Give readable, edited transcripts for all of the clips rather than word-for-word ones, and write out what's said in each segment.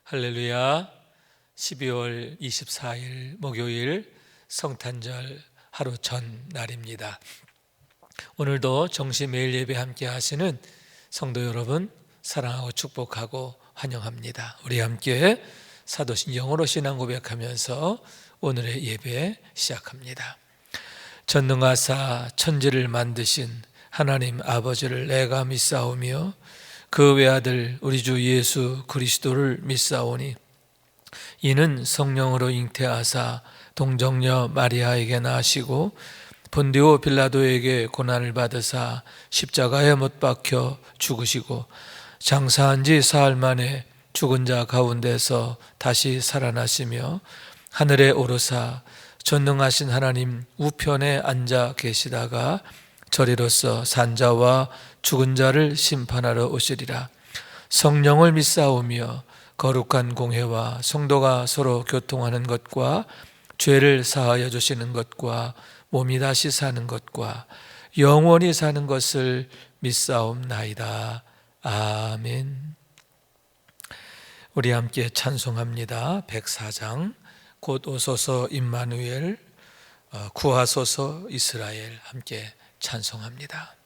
할렐루야. 12월 24일 목요일 성탄절 하루 전 날입니다. 오늘도 정시 매일 예배 함께 하시는 성도 여러분 사랑하고 축복하고 환영합니다. 우리 함께 사도신 영어로 신앙 고백하면서 오늘의 예배 시작합니다. 전능하사 천지를 만드신 하나님 아버지를 내가 믿사오며 그 외아들 우리 주 예수 그리스도를 믿사오니 이는 성령으로 잉태하사 동정녀 마리아에게 나시고 본디오 빌라도에게 고난을 받으사 십자가에 못 박혀 죽으시고 장사한 지 사흘 만에 죽은 자 가운데서 다시 살아나시며 하늘에 오르사 전능하신 하나님 우편에 앉아 계시다가 저리로서 산자와 죽은 자를 심판하러 오시리라. 성령을 믿사오며 거룩한 공회와 성도가 서로 교통하는 것과 죄를 사하여 주시는 것과 몸이 다시 사는 것과 영원히 사는 것을 믿사옵나이다. 아멘. 우리 함께 찬송합니다. 104장 곧 오소서 임마누엘 구하소서 이스라엘 함께 찬송합니다.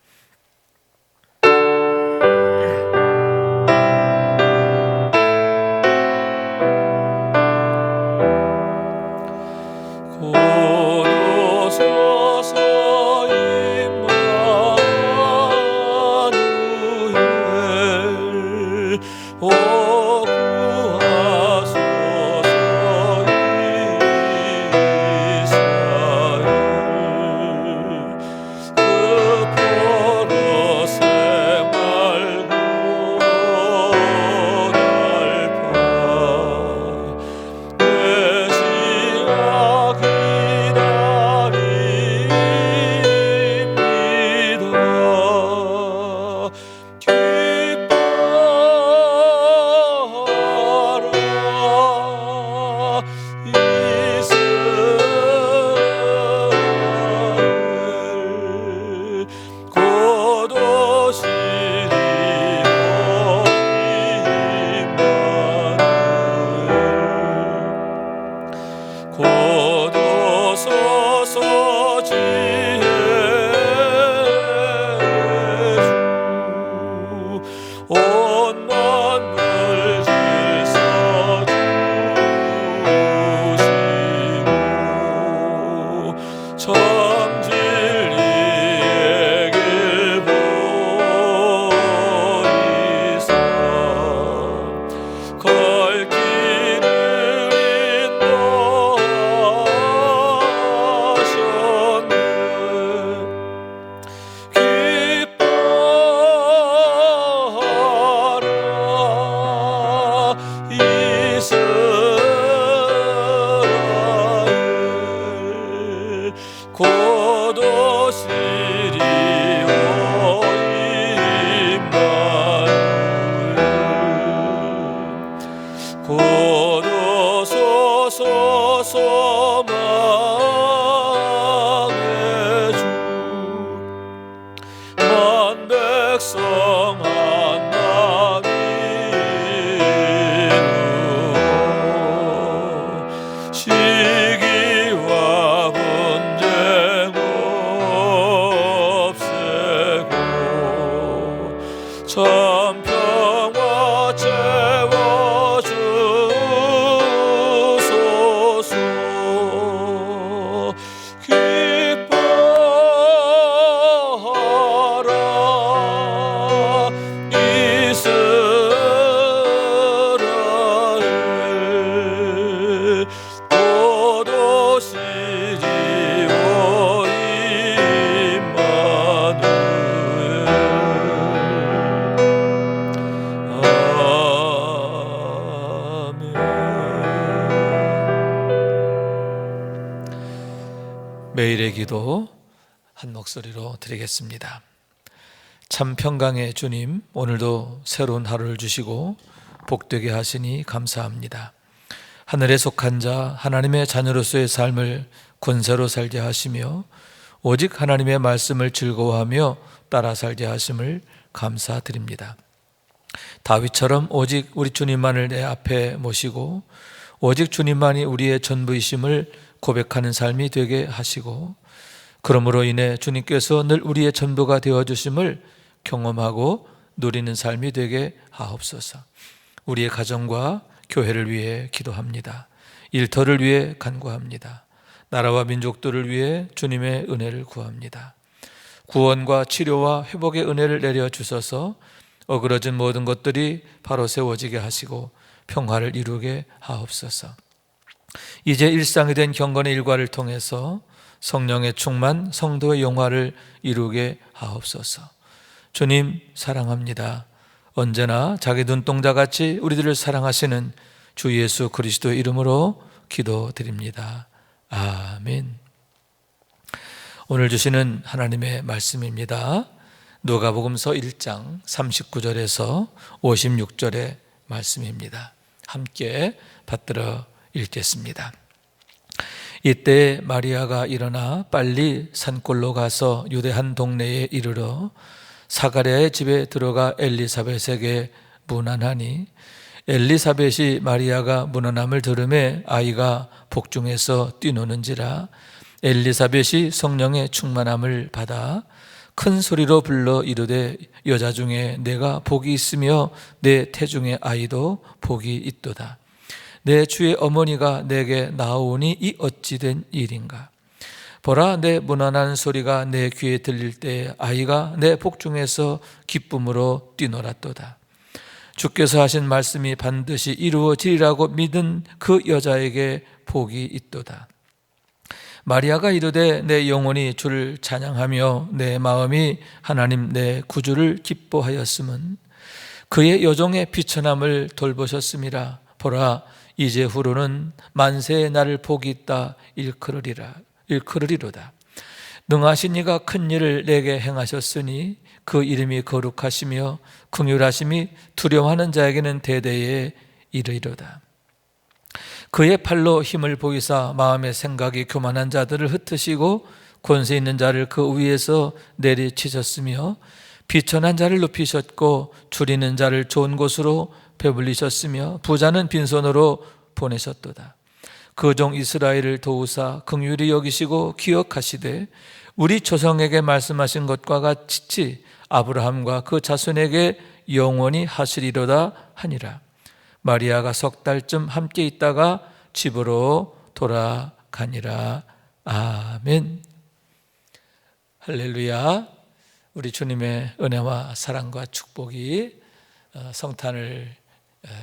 매일의 기도 한 목소리로 드리겠습니다. 참 평강의 주님, 오늘도 새로운 하루를 주시고 복되게 하시니 감사합니다. 하늘에 속한 자 하나님의 자녀로서의 삶을 권세로 살게 하시며 오직 하나님의 말씀을 즐거워하며 따라 살게 하심을 감사드립니다. 다윗처럼 오직 우리 주님만을 내 앞에 모시고 오직 주님만이 우리의 전부이심을 고백하는 삶이 되게 하시고, 그러므로 인해 주님께서 늘 우리의 전부가 되어주심을 경험하고 누리는 삶이 되게 하옵소서. 우리의 가정과 교회를 위해 기도합니다. 일터를 위해 간구합니다. 나라와 민족들을 위해 주님의 은혜를 구합니다. 구원과 치료와 회복의 은혜를 내려주셔서 어그러진 모든 것들이 바로 세워지게 하시고 평화를 이루게 하옵소서. 이제 일상이 된 경건의 일과를 통해서 성령의 충만, 성도의 영화를 이루게 하옵소서. 주님 사랑합니다. 언제나 자기 눈동자같이 우리들을 사랑하시는 주 예수 그리스도의 이름으로 기도드립니다. 아멘. 오늘 주시는 하나님의 말씀입니다. 누가복음서 1장 39절에서 56절의 말씀입니다. 함께 받들어 읽겠습니다. 이때 마리아가 일어나 빨리 산골로 가서 유대 한 동네에 이르러 사가랴의 집에 들어가 엘리사벳에게 문안하니, 엘리사벳이 마리아가 문안함을 들으매 아이가 복중에서 뛰노는지라 엘리사벳이 성령의 충만함을 받아 큰 소리로 불러 이르되, 여자 중에 내가 복이 있으며 내 태중의 아이도 복이 있도다. 내 주의 어머니가 내게 나오니 이 어찌 된 일인가? 보라, 내 문안한 소리가 내 귀에 들릴 때 아이가 내 복중에서 기쁨으로 뛰놀았도다. 주께서 하신 말씀이 반드시 이루어지리라고 믿은 그 여자에게 복이 있도다. 마리아가 이르되, 내 영혼이 주를 찬양하며 내 마음이 하나님 내 구주를 기뻐하였음은 그의 여종의 비천함을 돌보셨음이라. 보라, 이제후로는 만세의 나를 복이 있다 일컬으리로다. 능하신 이가 큰 일을 내게 행하셨으니 그 이름이 거룩하시며 긍휼하심이 두려워하는 자에게는 대대에 이르리로다. 그의 팔로 힘을 보이사 마음의 생각이 교만한 자들을 흩으시고 권세 있는 자를 그 위에서 내리치셨으며 비천한 자를 높이셨고 줄이는 자를 좋은 곳으로 배불리셨으며 부자는 빈손으로 보내셨도다. 그 종 이스라엘을 도우사 긍휼히 여기시고 기억하시되 우리 조상에게 말씀하신 것과 같이 아브라함과 그 자손에게 영원히 하시리로다 하니라. 마리아가 석 달쯤 함께 있다가 집으로 돌아가니라. 아멘. 할렐루야. 우리 주님의 은혜와 사랑과 축복이 성탄을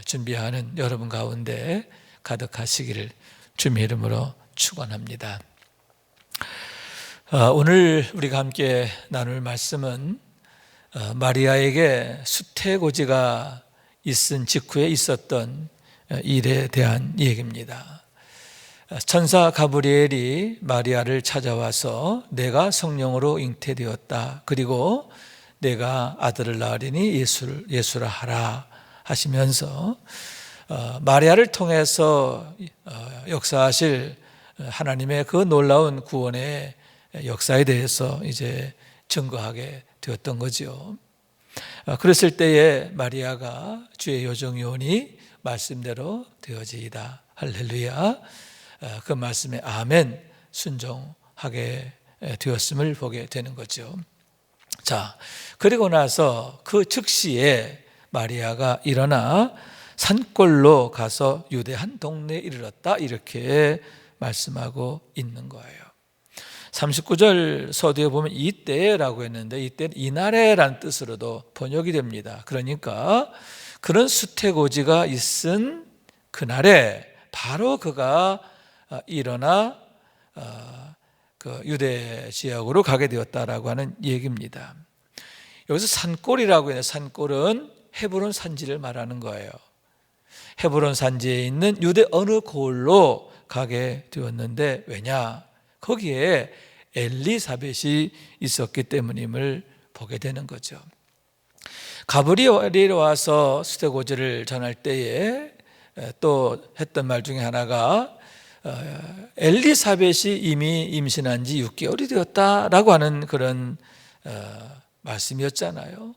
준비하는 여러분 가운데 가득하시기를 주님의 이름으로 축원합니다. 오늘 우리가 함께 나눌 말씀은 마리아에게 수태고지가 있은 직후에 있었던 일에 대한 얘기입니다. 천사 가브리엘이 마리아를 찾아와서 내가 성령으로 잉태되었다, 그리고 내가 아들을 낳으리니 예수라 하라 하시면서 마리아를 통해서 역사하실 하나님의 그 놀라운 구원의 역사에 대해서 이제 증거하게 되었던 거죠. 그랬을 때에 마리아가 주의 여종이오니 말씀대로 되어지이다. 할렐루야. 그 말씀에 아멘 순종하게 되었음을 보게 되는 거죠. 자, 그리고 나서 그 즉시에 마리아가 일어나 산골로 가서 유대 한 동네에 이르렀다, 이렇게 말씀하고 있는 거예요. 39절 서두에 보면 이때라고 했는데, 이때는 이날에라는 뜻으로도 번역이 됩니다. 그러니까 그런 수태고지가 있은 그날에 바로 그가 일어나 그 유대 지역으로 가게 되었다라고 하는 얘기입니다. 여기서 산골이라고 해요. 산골은 헤브론 산지를 말하는 거예요. 헤브론 산지에 있는 유대 어느 고을로 가게 되었는데, 왜냐? 거기에 엘리사벳이 있었기 때문임을 보게 되는 거죠. 가브리엘이 와서 수태고지를 전할 때에 또 했던 말 중에 하나가 엘리사벳이 이미 임신한 지 6개월이 되었다라고 하는 그런 말씀이었잖아요.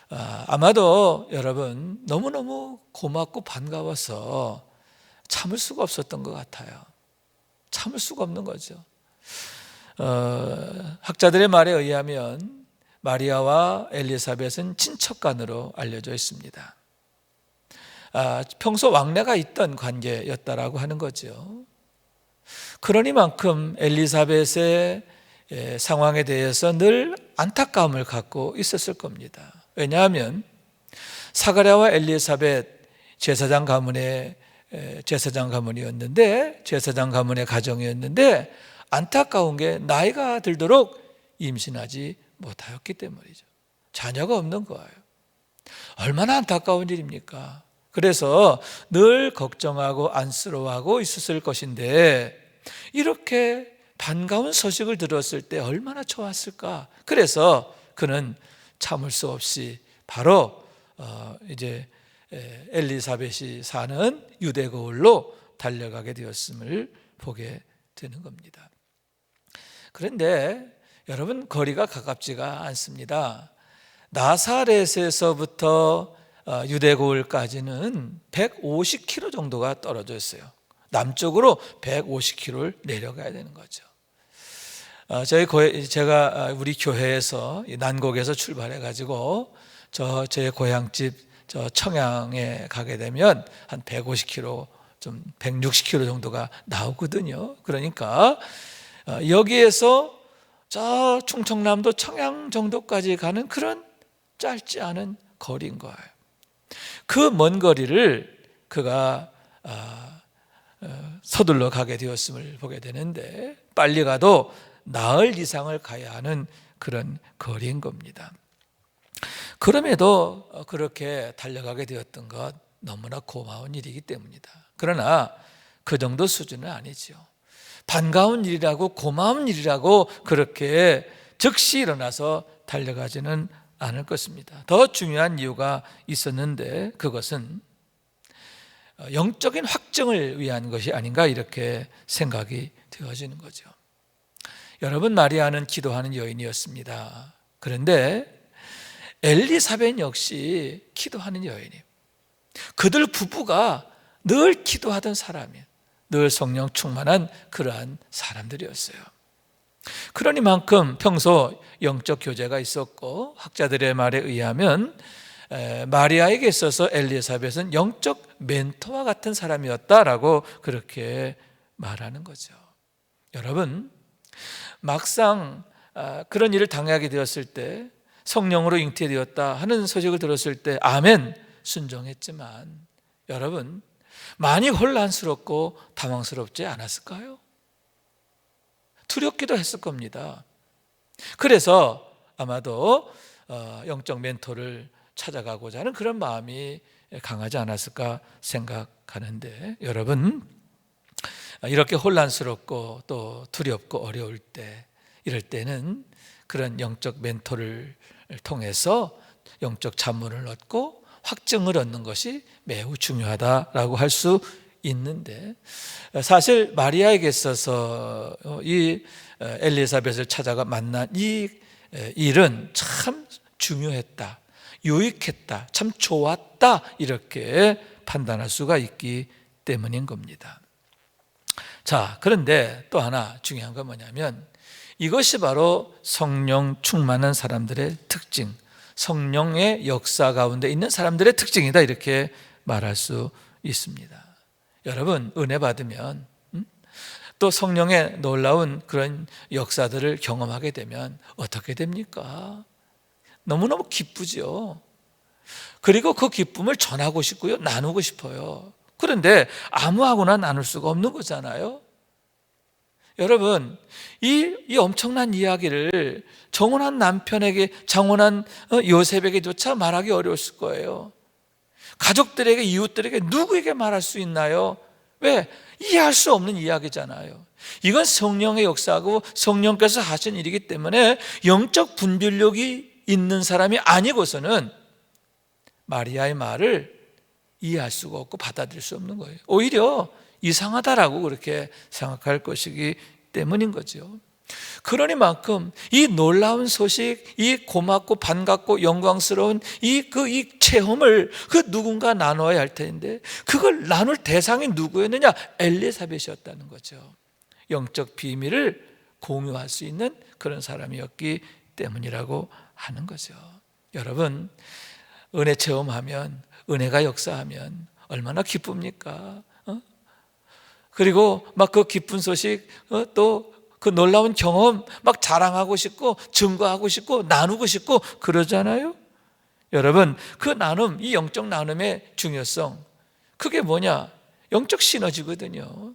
아마도 여러분 너무너무 고맙고 반가워서 참을 수가 없었던 것 같아요. 참을 수가 없는 거죠. 학자들의 말에 의하면 마리아와 엘리사벳은 친척간으로 알려져 있습니다. 평소 왕래가 있던 관계였다라고 하는 거죠. 그러니만큼 엘리사벳의 상황에 대해서 늘 안타까움을 갖고 있었을 겁니다. 왜냐하면 사가랴와 엘리사벳 제사장 가문이었는데 제사장 가문의 가정이었는데 안타까운 게 나이가 들도록 임신하지 못하였기 때문이죠. 자녀가 없는 거예요. 얼마나 안타까운 일입니까? 그래서 늘 걱정하고 안쓰러워하고 있었을 것인데 이렇게 반가운 소식을 들었을 때 얼마나 좋았을까? 그래서 그는 참을 수 없이 바로 이제 엘리사벳이 사는 유대 거울로 달려가게 되었음을 보게 되는 겁니다. 그런데 여러분 거리가 가깝지가 않습니다. 나사렛에서부터 유대 거울까지는 150km 정도가 떨어져 있어요. 남쪽으로 150km를 내려가야 되는 거죠. 제가 우리 교회에서 난곡에서 출발해 가지고 제 고향집 저 청양에 가게 되면 한 150km, 좀 160km 정도가 나오거든요. 그러니까 여기에서 저 충청남도 청양 정도까지 가는 그런 짧지 않은 거리인 거예요. 그 먼 거리를 그가 서둘러 가게 되었음을 보게 되는데 빨리 가도 나흘 이상을 가야 하는 그런 거리인 겁니다. 그럼에도 그렇게 달려가게 되었던 것 너무나 고마운 일이기 때문이다. 그러나 그 정도 수준은 아니죠. 반가운 일이라고 고마운 일이라고 그렇게 즉시 일어나서 달려가지는 않을 것입니다. 더 중요한 이유가 있었는데 그것은 영적인 확증을 위한 것이 아닌가 이렇게 생각이 되어지는 거죠. 여러분 마리아는 기도하는 여인이었습니다. 그런데 엘리사벳 역시 기도하는 여인이에요. 그들 부부가 늘 기도하던 사람이에요. 늘 성령 충만한 그러한 사람들이었어요. 그러니만큼 평소 영적 교제가 있었고 학자들의 말에 의하면 마리아에게 있어서 엘리사벳은 영적 멘토와 같은 사람이었다라고 그렇게 말하는 거죠. 여러분 막상 그런 일을 당하게 되었을 때 성령으로 잉태되었다 하는 소식을 들었을 때 아멘 순종했지만 여러분 많이 혼란스럽고 당황스럽지 않았을까요? 두렵기도 했을 겁니다. 그래서 아마도 영적 멘토를 찾아가고자 하는 그런 마음이 강하지 않았을까 생각하는데 여러분 이렇게 혼란스럽고 또 두렵고 어려울 때 이럴 때는 그런 영적 멘토를 통해서 영적 자문을 얻고 확증을 얻는 것이 매우 중요하다라고 할 수 있는데 사실 마리아에게 있어서 이 엘리사벳을 찾아가 만난 이 일은 참 중요했다, 유익했다, 참 좋았다 이렇게 판단할 수가 있기 때문인 겁니다. 자, 그런데 또 하나 중요한 건 뭐냐면 이것이 바로 성령 충만한 사람들의 특징, 성령의 역사 가운데 있는 사람들의 특징이다 이렇게 말할 수 있습니다. 여러분 은혜 받으면 또 성령의 놀라운 그런 역사들을 경험하게 되면 어떻게 됩니까? 너무너무 기쁘죠. 그리고 그 기쁨을 전하고 싶고요, 나누고 싶어요. 그런데 아무하고나 나눌 수가 없는 거잖아요. 여러분 이 엄청난 이야기를 정혼한 남편에게, 장혼한 요셉에게조차 말하기 어려웠을 거예요. 가족들에게, 이웃들에게 누구에게 말할 수 있나요? 왜? 이해할 수 없는 이야기잖아요. 이건 성령의 역사고 성령께서 하신 일이기 때문에 영적 분별력이 있는 사람이 아니고서는 마리아의 말을 이해할 수가 없고 받아들일 수 없는 거예요. 오히려 이상하다라고 그렇게 생각할 것이기 때문인 거죠. 그러니만큼 이 놀라운 소식, 이 고맙고 반갑고 영광스러운 이 체험을 누군가 나눠야 할 텐데 그걸 나눌 대상이 누구였느냐? 엘리사벳이었다는 거죠. 영적 비밀을 공유할 수 있는 그런 사람이었기 때문이라고 하는 거죠. 여러분, 은혜 체험하면, 은혜가 역사하면 얼마나 기쁩니까? 그리고 막 그 기쁜 소식, 또 그 놀라운 경험 막 자랑하고 싶고 증거하고 싶고 나누고 싶고 그러잖아요. 여러분, 그 나눔, 이 영적 나눔의 중요성, 그게 뭐냐? 영적 시너지거든요.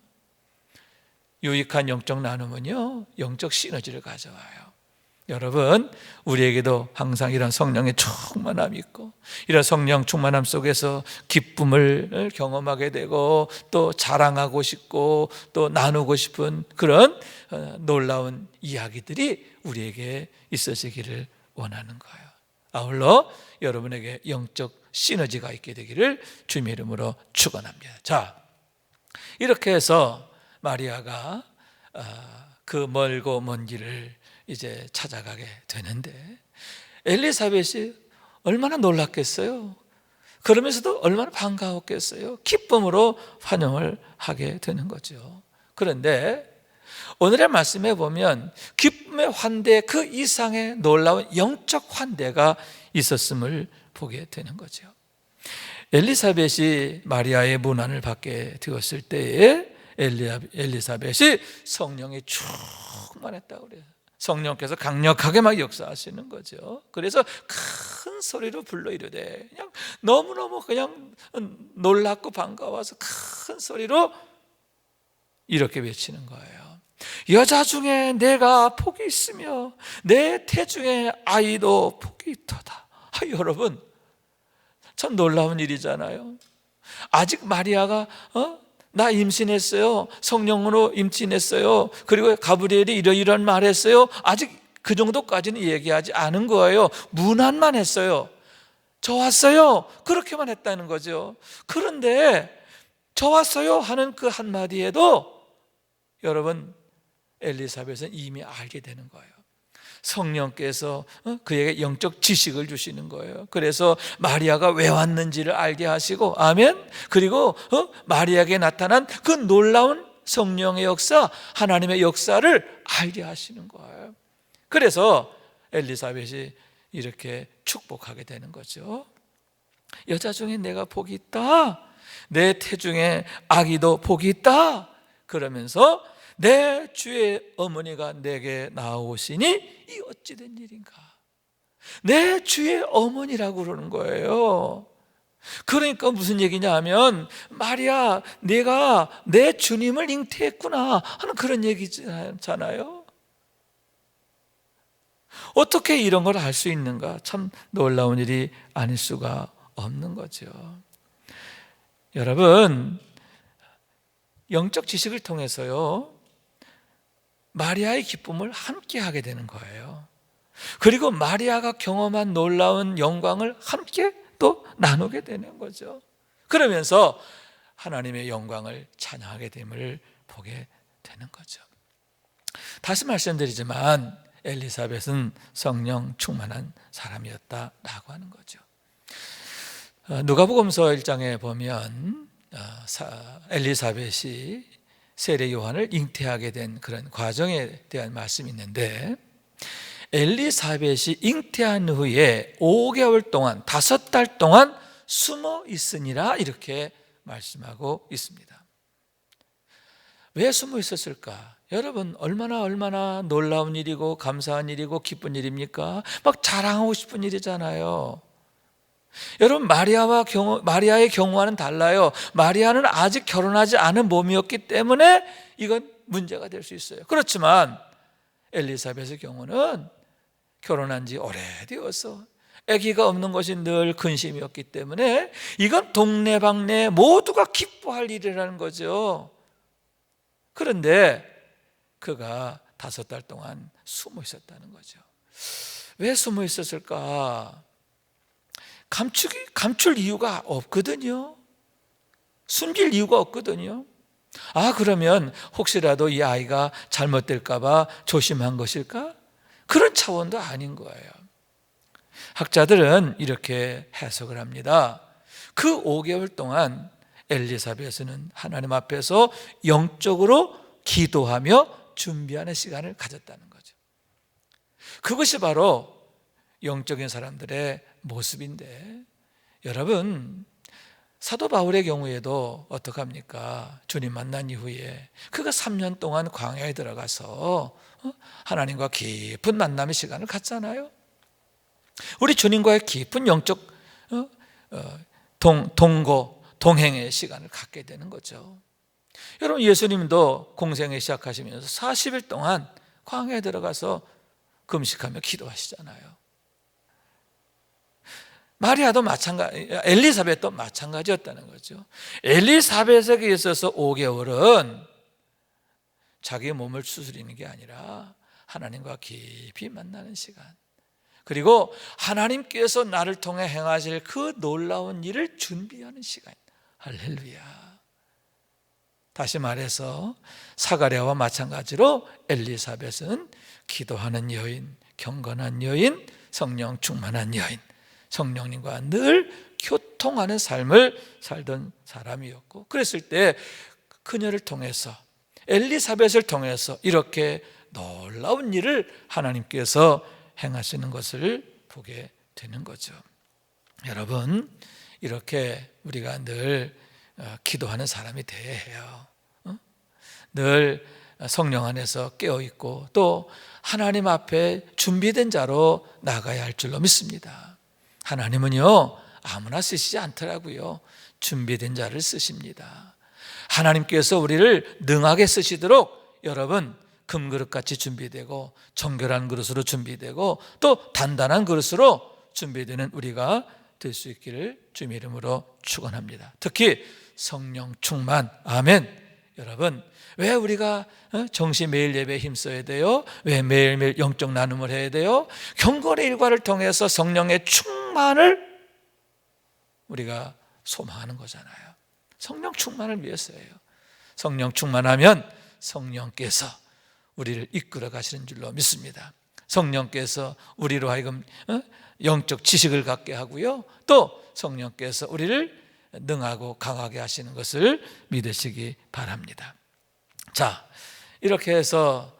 유익한 영적 나눔은요, 영적 시너지를 가져와요. 여러분, 우리에게도 항상 이런 성령의 충만함이 있고 이런 성령 충만함 속에서 기쁨을 경험하게 되고 또 자랑하고 싶고 또 나누고 싶은 그런 놀라운 이야기들이 우리에게 있어지기를 원하는 거예요. 아울러 여러분에게 영적 시너지가 있게 되기를 주님의 이름으로 축원합니다. 자, 이렇게 해서 마리아가 그 멀고 먼 길을 이제 찾아가게 되는데 엘리사벳이 얼마나 놀랐겠어요. 그러면서도 얼마나 반가웠겠어요. 기쁨으로 환영을 하게 되는 거죠. 그런데 오늘의 말씀에 보면 기쁨의 환대 그 이상의 놀라운 영적 환대가 있었음을 보게 되는 거죠. 엘리사벳이 마리아의 문안을 받게 되었을 때에 엘리사벳이 성령이 충만했다고 그래요. 성령께서 강력하게 막 역사하시는 거죠. 그래서 큰 소리로 불러 이르되, 그냥 너무너무 그냥 놀랍고 반가워서 큰 소리로 이렇게 외치는 거예요. 여자 중에 내가 복이 있으며 내 태중에 아이도 복이 있도다. 여러분, 참 놀라운 일이잖아요. 아직 마리아가 나 임신했어요. 성령으로 임신했어요. 그리고 가브리엘이 이러이러한 말했어요. 아직 그 정도까지는 얘기하지 않은 거예요. 문안만 했어요. 저 왔어요. 그렇게만 했다는 거죠. 그런데 저 왔어요 하는 그 한마디에도 여러분, 엘리사벳은 이미 알게 되는 거예요. 성령께서 그에게 영적 지식을 주시는 거예요. 그래서 마리아가 왜 왔는지를 알게 하시고, 아멘. 그리고 마리아에게 나타난 그 놀라운 성령의 역사, 하나님의 역사를 알게 하시는 거예요. 그래서 엘리사벳이 이렇게 축복하게 되는 거죠. 여자 중에 내가 복이 있다. 내 태중에 아기도 복이 있다. 그러면서 내 주의 어머니가 내게 나오시니 이 어찌 된 일인가. 내 주의 어머니라고 그러는 거예요. 그러니까 무슨 얘기냐 하면, 마리아, 내가 내 주님을 잉태했구나 하는 그런 얘기잖아요. 어떻게 이런 걸 알 수 있는가? 참 놀라운 일이 아닐 수가 없는 거죠. 여러분, 영적 지식을 통해서요, 마리아의 기쁨을 함께 하게 되는 거예요. 그리고 마리아가 경험한 놀라운 영광을 함께 또 나누게 되는 거죠. 그러면서 하나님의 영광을 찬양하게 됨을 보게 되는 거죠. 다시 말씀드리지만 엘리사벳은 성령 충만한 사람이었다라고 하는 거죠. 누가복음서 1장에 보면 엘리사벳이 세례 요한을 잉태하게 된 그런 과정에 대한 말씀이 있는데, 엘리사벳이 잉태한 후에 5개월 동안 5달 동안 숨어 있으니라 이렇게 말씀하고 있습니다. 왜 숨어 있었을까? 여러분, 얼마나 놀라운 일이고 감사한 일이고 기쁜 일입니까? 막 자랑하고 싶은 일이잖아요. 여러분, 마리아의 경우와는 달라요. 마리아는 아직 결혼하지 않은 몸이었기 때문에 이건 문제가 될 수 있어요. 그렇지만 엘리사벳의 경우는 결혼한 지 오래되어서 아기가 없는 것이 늘 근심이었기 때문에 이건 동네방네 모두가 기뻐할 일이라는 거죠. 그런데 그가 5달 동안 숨어 있었다는 거죠. 왜 숨어 있었을까? 감출 이유가 없거든요. 숨길 이유가 없거든요. 그러면 혹시라도 이 아이가 잘못될까 봐 조심한 것일까? 그런 차원도 아닌 거예요. 학자들은 이렇게 해석을 합니다. 그 5개월 동안 엘리사벳은 하나님 앞에서 영적으로 기도하며 준비하는 시간을 가졌다는 거죠. 그것이 바로 영적인 사람들의 모습인데, 여러분, 사도 바울의 경우에도 어떡합니까? 주님 만난 이후에 그가 3년 동안 광야에 들어가서 하나님과 깊은 만남의 시간을 갖잖아요. 우리 주님과의 깊은 영적 동행의 시간을 갖게 되는 거죠. 여러분, 예수님도 공생애 시작하시면서 40일 동안 광야에 들어가서 금식하며 기도하시잖아요. 마리아도 엘리사벳도 마찬가지였다는 거죠. 엘리사벳에게 있어서 5개월은 자기의 몸을 추스리는 게 아니라 하나님과 깊이 만나는 시간, 그리고 하나님께서 나를 통해 행하실 그 놀라운 일을 준비하는 시간. 할렐루야. 다시 말해서 사가랴와 마찬가지로 엘리사벳은 기도하는 여인, 경건한 여인, 성령 충만한 여인, 성령님과 늘 교통하는 삶을 살던 사람이었고, 그랬을 때 그녀를 통해서, 엘리사벳을 통해서 이렇게 놀라운 일을 하나님께서 행하시는 것을 보게 되는 거죠. 여러분, 이렇게 우리가 늘 기도하는 사람이 되어야 해요. 늘 성령 안에서 깨어있고 또 하나님 앞에 준비된 자로 나가야 할 줄로 믿습니다. 하나님은요, 아무나 쓰시지 않더라고요. 준비된 자를 쓰십니다. 하나님께서 우리를 능하게 쓰시도록 여러분, 금그릇같이 준비되고 정결한 그릇으로 준비되고 또 단단한 그릇으로 준비되는 우리가 될 수 있기를 주님의 이름으로 축원합니다. 특히 성령 충만. 아멘. 여러분, 왜 우리가 정시 매일 예배에 힘써야 돼요? 왜 매일매일 영적 나눔을 해야 돼요? 경건의 일과를 통해서 성령의 충만을 우리가 소망하는 거잖아요. 성령 충만을 위해서예요. 성령 충만하면 성령께서 우리를 이끌어 가시는 줄로 믿습니다. 성령께서 우리로 하여금 영적 지식을 갖게 하고요, 또 성령께서 우리를 능하고 강하게 하시는 것을 믿으시기 바랍니다. 자, 이렇게 해서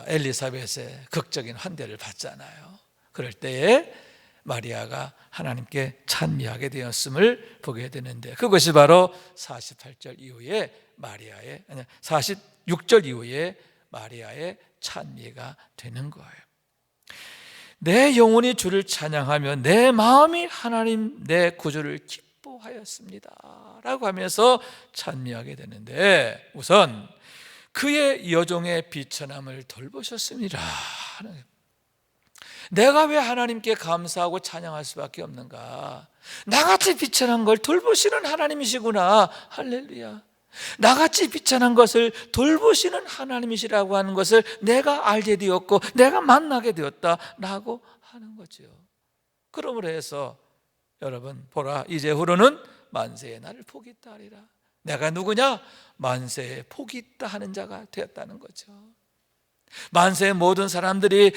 엘리사벳의 극적인 환대를 받잖아요. 그럴 때에 마리아가 하나님께 찬미하게 되었음을 보게 되는데, 그것이 바로 48절 이후에 46절 이후에 마리아의 찬미가 되는 거예요. 내 영혼이 주를 찬양하며 내 마음이 하나님 내 구주를 기뻐하였습니다 라고 하면서 찬미하게 되는데, 우선 그의 여종의 비천함을 돌보셨습니다. 내가 왜 하나님께 감사하고 찬양할 수밖에 없는가? 나같이 비천한 걸 돌보시는 하나님이시구나. 할렐루야. 나같이 비천한 것을 돌보시는 하나님이시라고 하는 것을 내가 알게 되었고 내가 만나게 되었다라고 하는 거죠. 그러므로 해서 여러분, 보라, 이제후로는 만세의 나를 복이 있다 하리라. 내가 누구냐? 만세에 복이 있다 하는 자가 되었다는 거죠. 만세의 모든 사람들이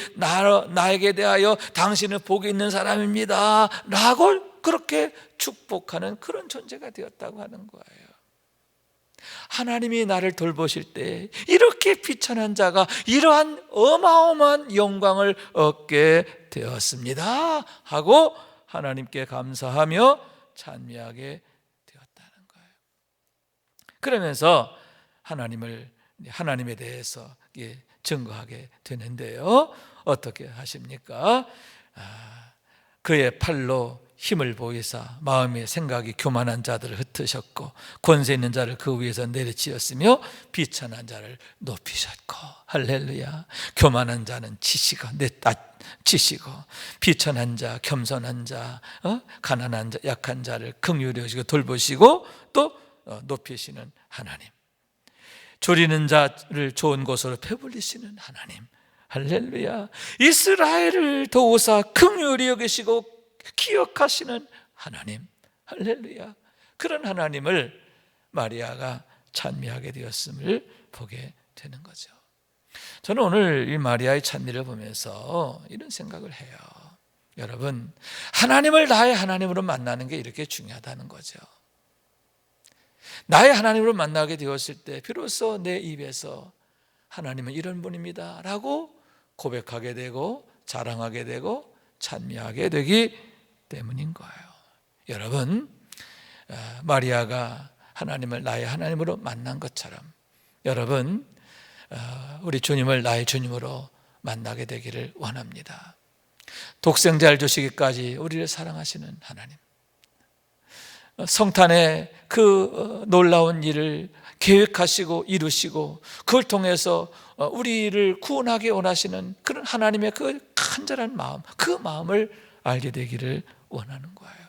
나에게 대하여 당신은 복이 있는 사람입니다 라고 그렇게 축복하는 그런 존재가 되었다고 하는 거예요. 하나님이 나를 돌보실 때 이렇게 비천한 자가 이러한 어마어마한 영광을 얻게 되었습니다 하고 하나님께 감사하며 찬미하게 되었다는 거예요. 그러면서 하나님에 대해서 증거하게 되는데요, 어떻게 하십니까? 그의 팔로 힘을 보이사 마음의 생각이 교만한 자들을 흩으셨고 권세 있는 자를 그 위에서 내리치었으며 비천한 자를 높이셨고. 할렐루야. 교만한 자는 치시고 비천한 자, 겸손한 자, 가난한 자, 약한 자를 긍휼히 여기시고 돌보시고 또 높이시는 하나님, 졸이는 자를 좋은 곳으로 배불리시는 하나님. 할렐루야. 이스라엘을 도우사 긍휼히 여기시고 기억하시는 하나님. 할렐루야. 그런 하나님을 마리아가 찬미하게 되었음을 보게 되는 거죠. 저는 오늘 이 마리아의 찬미를 보면서 이런 생각을 해요. 여러분, 하나님을 나의 하나님으로 만나는 게 이렇게 중요하다는 거죠. 나의 하나님으로 만나게 되었을 때 비로소 내 입에서 하나님은 이런 분입니다 라고 고백하게 되고 자랑하게 되고 찬미하게 되기 때문인 거예요. 여러분, 마리아가 하나님을 나의 하나님으로 만난 것처럼 여러분, 우리 주님을 나의 주님으로 만나게 되기를 원합니다. 독생자를 주시기까지 우리를 사랑하시는 하나님, 성탄의 그 놀라운 일을 계획하시고 이루시고 그걸 통해서 우리를 구원하기 원하시는 그런 하나님의 그 간절한 마음, 그 마음을 알게 되기를 원하는 거예요.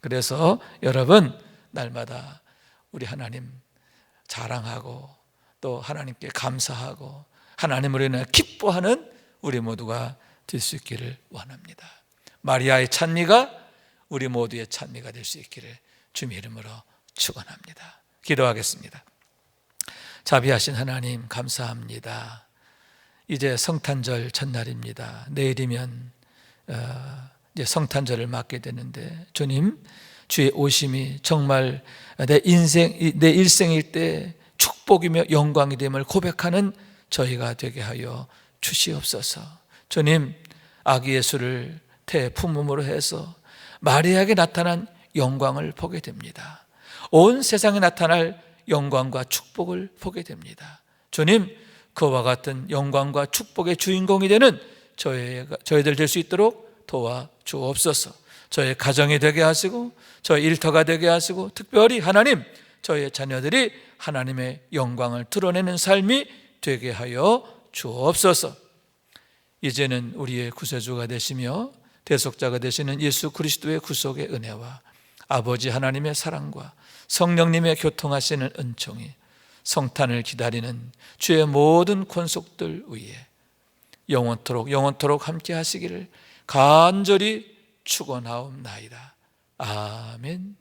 그래서 여러분, 날마다 우리 하나님 자랑하고 또 하나님께 감사하고 하나님으로 인해 기뻐하는 우리 모두가 될 수 있기를 원합니다. 마리아의 찬미가 우리 모두의 찬미가 될 수 있기를 주님의 이름으로 축원합니다. 기도하겠습니다. 자비하신 하나님, 감사합니다. 이제 성탄절 전날입니다. 내일이면 이제 성탄절을 맞게 되는데 주님, 주의 오심이 정말 내 일생일 때 축복이며 영광이 됨을 고백하는 저희가 되게 하여 주시옵소서. 주님, 아기 예수를 태품음으로 해서 마리아에게 나타난 영광을 보게 됩니다. 온 세상에 나타날 영광과 축복을 보게 됩니다. 주님, 그와 같은 영광과 축복의 주인공이 되는 저희들 될 수 있도록 도와주옵소서. 저의 가정이 되게 하시고 저의 일터가 되게 하시고 특별히 하나님, 저의 자녀들이 하나님의 영광을 드러내는 삶이 되게 하여 주옵소서. 이제는 우리의 구세주가 되시며 대속자가 되시는 예수 그리스도의 구속의 은혜와 아버지 하나님의 사랑과 성령님의 교통하시는 은총이 성탄을 기다리는 주의 모든 권속들 위에 영원토록 함께 하시기를 간절히 축원하옵나이다. 아멘.